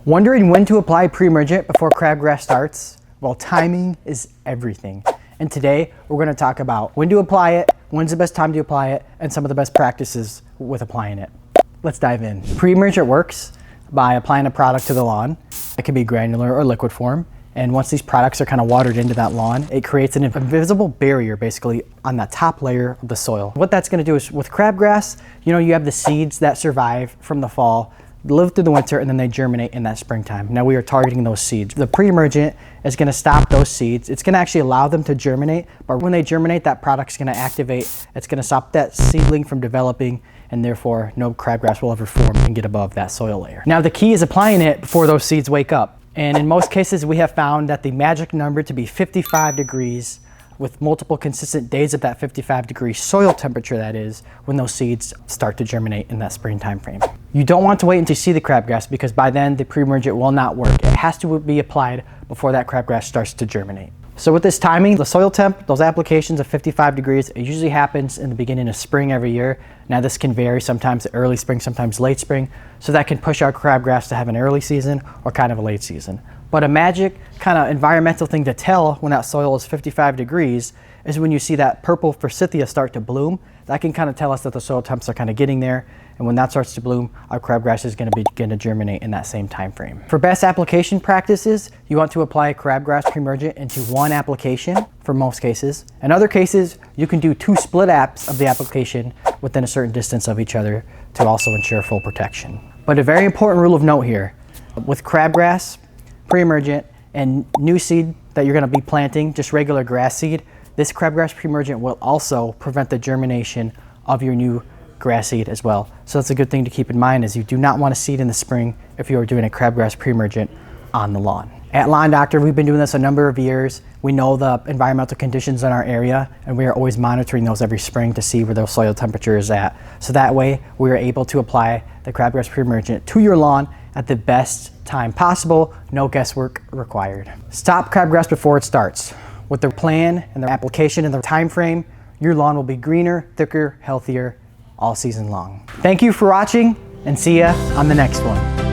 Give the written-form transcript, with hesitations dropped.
Wondering when to apply pre-emergent before crabgrass starts? Well, timing is everything. And today we're going to talk about when to apply it, when's the best time to apply it, and some of the best practices with applying it. Let's dive in. Pre-emergent works by applying a product to the lawn. It can be granular or liquid form. And once these products are kind of watered into that lawn, it creates an invisible barrier basically on that top layer of the soil. What that's going to do is with crabgrass, you have the seeds that survive from the fall, live through the winter, and then they germinate in that springtime. Now we are targeting those seeds. The pre-emergent is going to stop those seeds. It's going to actually allow them to germinate, but when they germinate, that product's going to activate. It's going to stop that seedling from developing, and therefore no crabgrass will ever form and get above that soil layer. Now the key is applying it before those seeds wake up. And in most cases, we have found that the magic number to be 55 degrees with multiple consistent days of that 55-degree soil temperature, that is, when those seeds start to germinate in that spring time frame. You don't want to wait until you see the crabgrass, because by then the pre-emergent will not work. It has to be applied before that crabgrass starts to germinate. So with this timing, the soil temp, those applications of 55 degrees, it usually happens in the beginning of spring every year. Now this can vary, sometimes early spring, sometimes late spring, so that can push our crabgrass to have an early season or kind of a late season. But a magic kind of environmental thing to tell when that soil is 55 degrees is when you see that purple forsythia start to bloom. That can kind of tell us that the soil temps are kind of getting there. And when that starts to bloom, our crabgrass is going to begin to germinate in that same time frame. For best application practices, you want to apply crabgrass pre-emergent into one application for most cases. In other cases, you can do 2 split apps of the application within a certain distance of each other to also ensure full protection. But a very important rule of note here, with crabgrass, pre-emergent, and new seed that you're going to be planting, just regular grass seed, this crabgrass pre-emergent will also prevent the germination of your new grass seed as well. So that's a good thing to keep in mind, is you do not want to seed in the spring if you are doing a crabgrass pre-emergent on the lawn. At Lawn Doctor, we've been doing this a number of years. We know the environmental conditions in our area, and we are always monitoring those every spring to see where the soil temperature is at. So that way we are able to apply the crabgrass pre-emergent to your lawn at the best time possible, no guesswork required. Stop crabgrass before it starts. With the plan and the application and the time frame, your lawn will be greener, thicker, healthier all season long. Thank you for watching, and see ya on the next one.